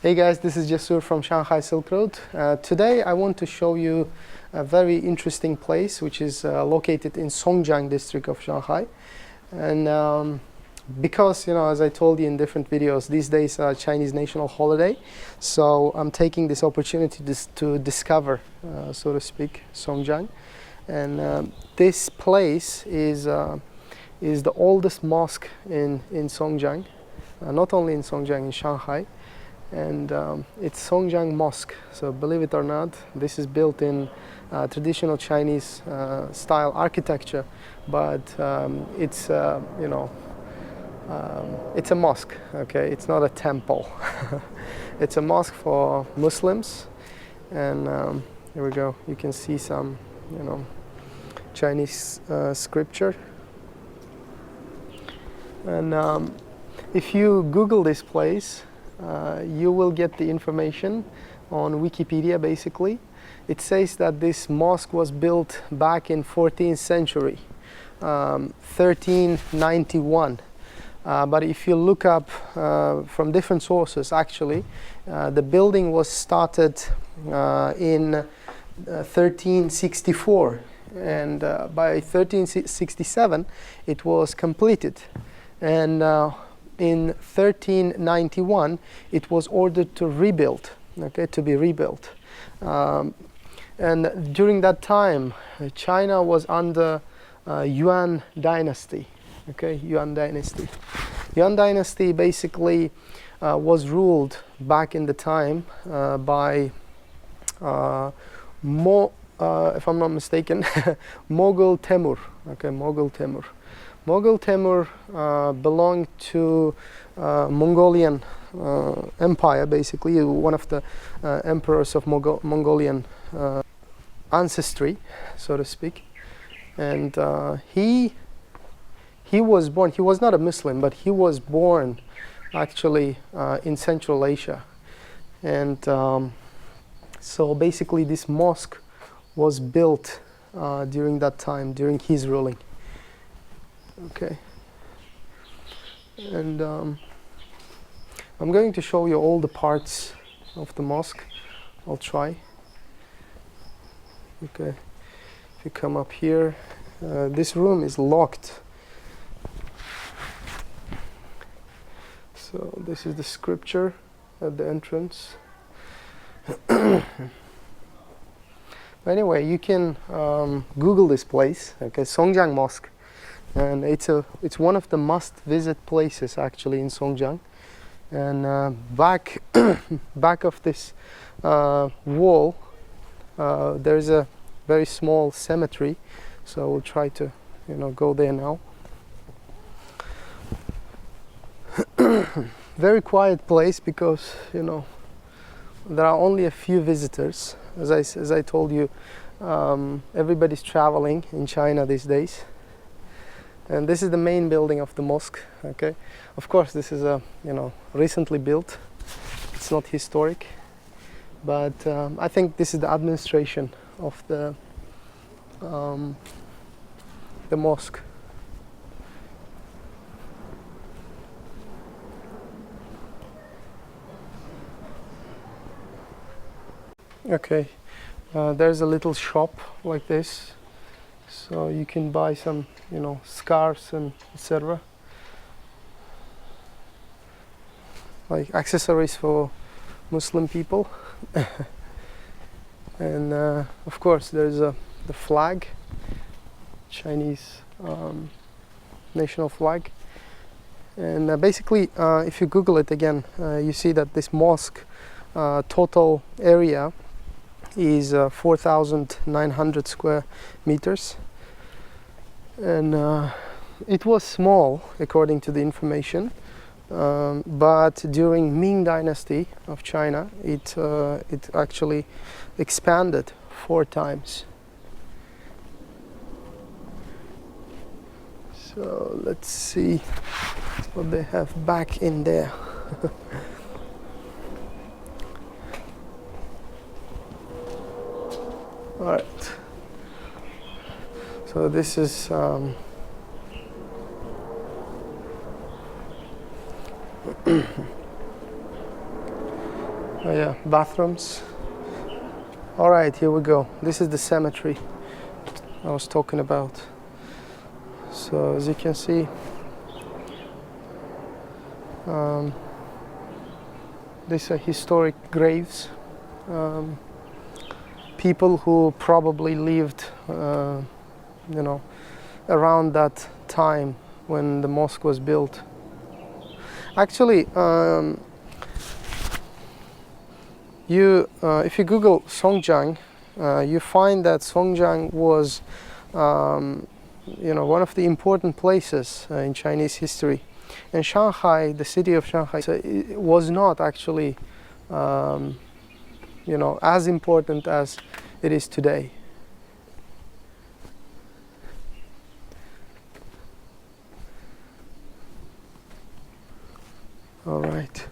Hey guys, this is Jasur from Shanghai Silk Road. Today I want to show you a very interesting place which is located in Songjiang district of Shanghai. And because, as I told you in different videos, these days are Chinese national holiday, so I'm taking this opportunity to discover, so to speak, Songjiang. And this place is the oldest mosque in Songjiang, not only in Songjiang, in Shanghai. And it's Songjiang Mosque. So believe it or not, this is built in traditional Chinese style architecture, but it's it's a mosque. Okay, it's not a temple. It's a mosque for Muslims. And here we go. You can see some, Chinese scripture. And if you Google this place, you will get the information on Wikipedia. Basically, it says that this mosque was built back in 14th century, 1391. But if you look up from different sources, actually, the building was started in 1364, and by 1367 it was completed. And in 1391, it was ordered to rebuild, to be rebuilt. And during that time, China was under Yuan dynasty. Yuan dynasty. Yuan dynasty basically was ruled back in the time by, if I'm not mistaken, Mughal Temur. Mughal Temur. Mughal Temur belonged to Mongolian Empire, basically one of the emperors of Mongolian ancestry, so to speak. And he was born. He was not a Muslim, but he was born actually in Central Asia. And so basically, this mosque was built during that time, during his ruling. Okay, and I'm going to show you all the parts of the mosque. I'll try. Okay, if you come up here, this room is locked. So this is the scripture at the entrance. Anyway, you can Google this place. Songjiang Mosque. And it's one of the must-visit places actually in Songjiang. And back of this wall, there's a very small cemetery. So we'll try to, go there now. Very quiet place because there are only a few visitors. As I told you, everybody's traveling in China these days. And this is the main building of the mosque. Of course, this is a recently built. It's not historic, but I think this is the administration of the mosque. There's a little shop like this. So you can buy some, scarves and etc. Like accessories for Muslim people. And of course there's the flag, Chinese national flag. And basically, if you Google it again, you see that this mosque total area is 4,900 square meters. And it was small according to the information, but during Ming dynasty of China, it actually expanded 4 times. So let's see what they have back in there. All right. So this is Oh yeah, bathrooms. All right, here we go. This is the cemetery I was talking about. So as you can see, these are historic graves. People who probably lived, around that time when the mosque was built. Actually, if you Google Songjiang, you find that Songjiang was, one of the important places in Chinese history. And Shanghai, the city of Shanghai, so it was not actually, as important as it is today. All right.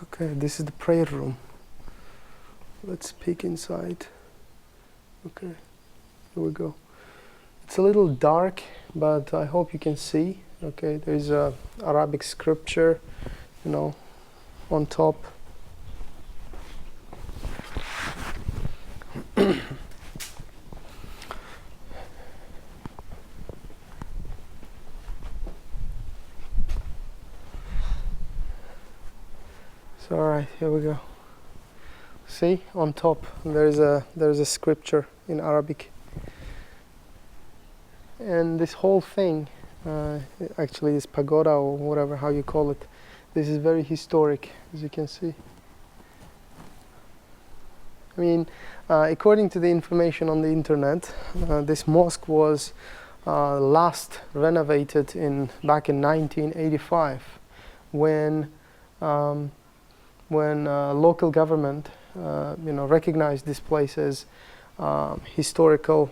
Okay, this is the prayer room. Let's peek inside. Okay, here we go. It's a little dark, but I hope you can see. Okay, there's a Arabic scripture, on top. So, all right, here we go. See, on top there's a scripture in Arabic, and this whole thing, actually this pagoda or whatever how you call it, this is very historic, as you can see. I mean, according to the information on the internet, this mosque was last renovated back in 1985, when local government, recognized this place as historical,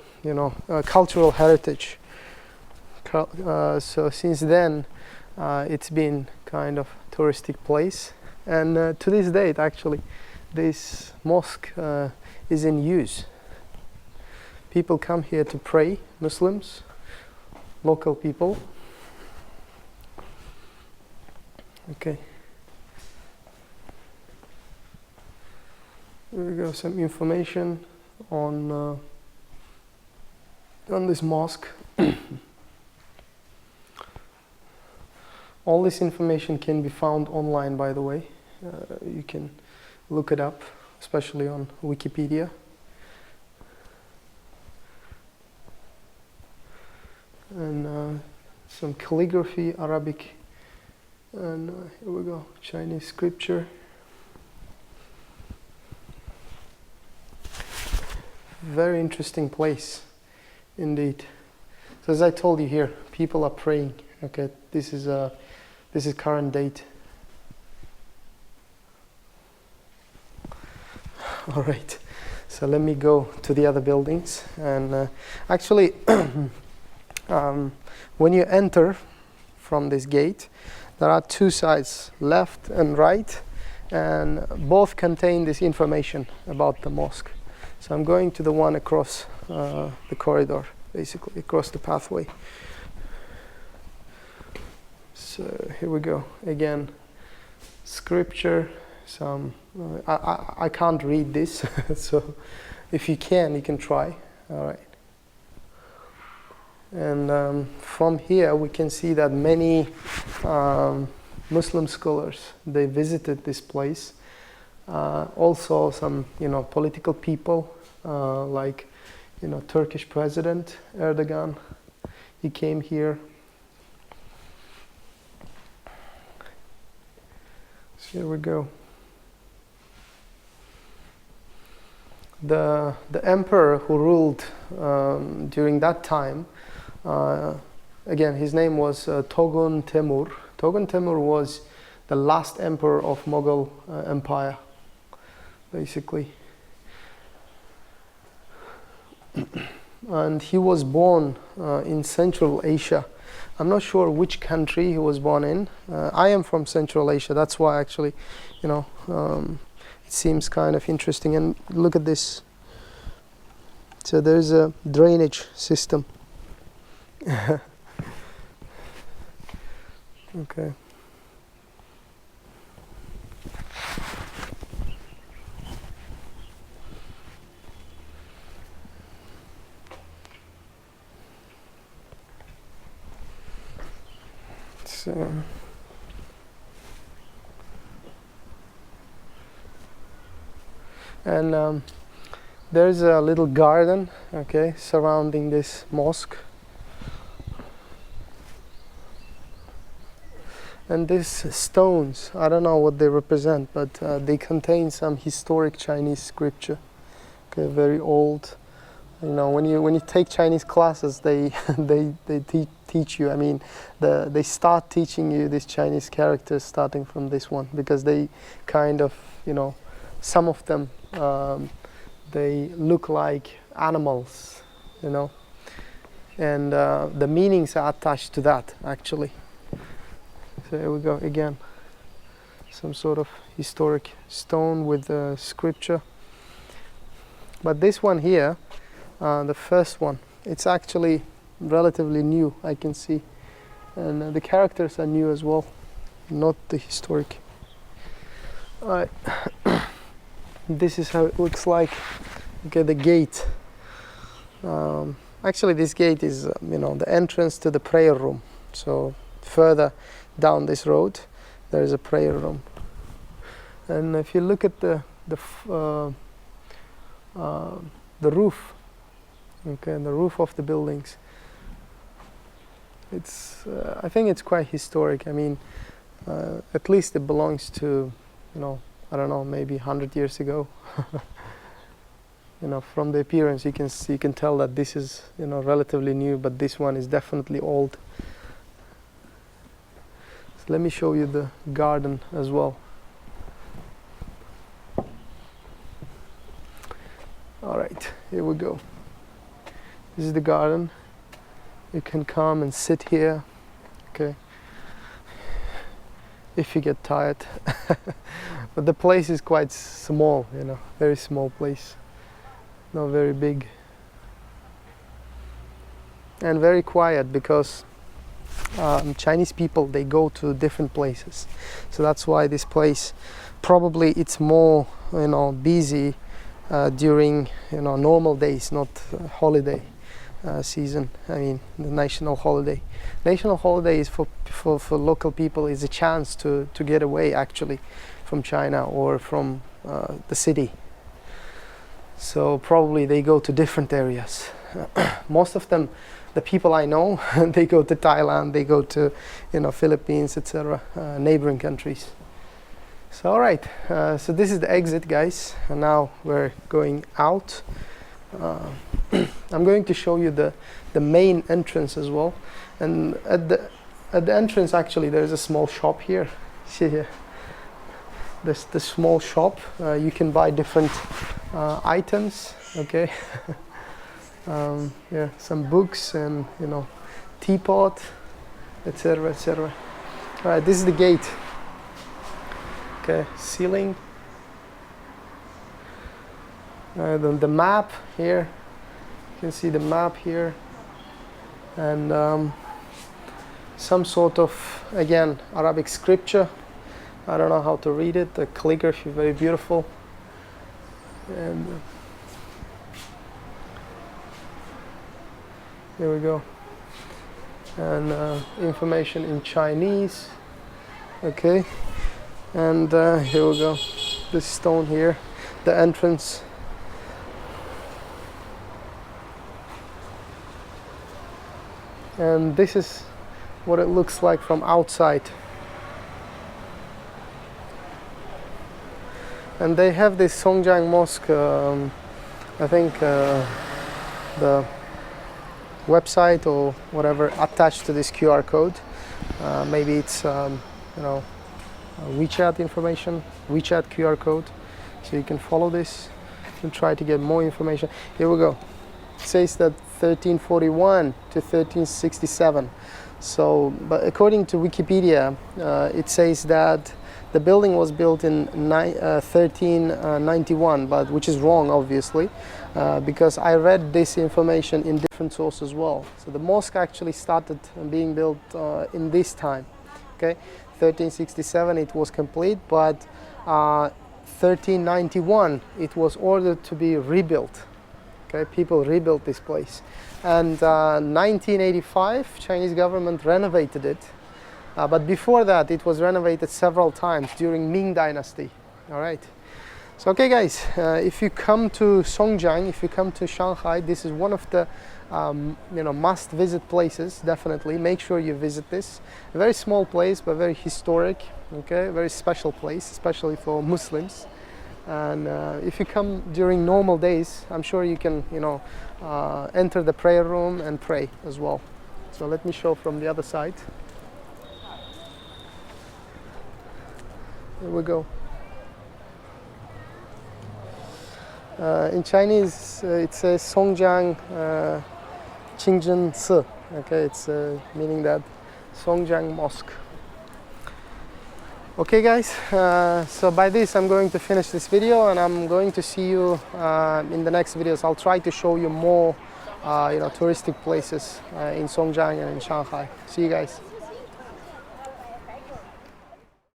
cultural heritage. So since then, it's been kind of touristic place, and to this date, actually, this mosque is in use. People come here to pray, Muslims, local people. Okay. Here we go, some information on this mosque. All this information can be found online, by the way. You can look it up, especially on Wikipedia. And some calligraphy, Arabic, and here we go, Chinese scripture. Very interesting place, indeed. So as I told you here, people are praying. Okay, this is current date. All right, so let me go to the other buildings. And actually, when you enter from this gate, there are two sides, left and right, and both contain this information about the mosque. So I'm going to the one across the corridor, basically, across the pathway. So here we go. Again, scripture, some, I can't read this, so if you can try. All right. And from here we can see that many Muslim scholars, they visited this place. Also some, political people, like, Turkish President Erdogan, he came here. So here we go. The emperor who ruled during that time, again, his name was Togun Temur. Togun Temur was the last emperor of Mughal Empire, basically. And he was born in Central Asia. I'm not sure which country he was born in. I am from Central Asia. That's why, actually, it seems kind of interesting. And look at this. So there's a drainage system. Okay. So and there's a little garden, okay, surrounding this mosque. And these stones, I don't know what they represent, but they contain some historic Chinese scripture. Okay, very old. You know, when you take Chinese classes, they teach you. I mean, they start teaching you these Chinese characters starting from this one, because they kind of, you know, some of them they look like animals, you know, and the meanings are attached to that actually. So here we go again, some sort of historic stone with scripture. But this one here, the first one, it's actually relatively new, I can see, and the characters are new as well, not the historic. Alright. This is how it looks like. Okay, the gate. Actually, this gate is, you know, the entrance to the prayer room. So further down this road, there is a prayer room. And if you look at the roof, okay, the roof of the buildings, it's I think it's quite historic. I mean, at least it belongs to, you know, I don't know, maybe 100 years ago. You know, from the appearance, you can tell that this is, you know, relatively new, but this one is definitely old. So let me show you the garden as well. All right, here we go. This is the garden. You can come and sit here, okay, if you get tired. But the place is quite small, you know, very small place, not very big, and very quiet, because Chinese people, they go to different places, so that's why this place probably it's more, you know, busy during, you know, normal days, not holiday season. I mean, the national holiday. National holiday is for local people, is a chance to get away actually from China or from the city. So probably they go to different areas. Most of them, the people I know, they go to Thailand, they go to, you know, Philippines, etc., neighboring countries. So all right, so this is the exit, guys, and now we're going out. I'm going to show you the main entrance as well, and at the entrance actually there's a small shop here. See here, there's the small shop. You can buy different items, okay. Yeah, some books and, you know, teapot, etc., etc. All right, this is the gate. Okay, ceiling. The map here. You can see the map here, and some sort of, again, Arabic scripture. I don't know how to read it. The calligraphy very beautiful, and here we go. And information in Chinese. Okay, and here we go. This stone here, the entrance. And this is what it looks like from outside. And they have this Songjiang Mosque, I think the website or whatever attached to this QR code. Maybe it's you know, WeChat information, WeChat QR code, so you can follow this and try to get more information. Here we go. It says that 1341 to 1367. So, but according to Wikipedia, it says that The building was built in 1391, but which is wrong, obviously, because I read this information in different sources as well. So the mosque actually started being built in this time. Okay, 1367 it was complete, but 1391 it was ordered to be rebuilt. Okay, people rebuilt this place, and 1985 Chinese government renovated it. But before that, it was renovated several times during Ming Dynasty. All right. So, okay, guys, if you come to Songjiang, if you come to Shanghai, this is one of the must-visit places. Definitely, make sure you visit this. A very small place, but very historic. Okay, very special place, especially for Muslims. And if you come during normal days, I'm sure you can, enter the prayer room and pray as well. So let me show from the other side. Here we go. In Chinese, it says Songjiang清真寺. Okay, it's meaning that Songjiang Mosque. Okay, guys. So by this, I'm going to finish this video, and I'm going to see you in the next videos. I'll try to show you more, touristic places in Songjiang and in Shanghai. See you guys.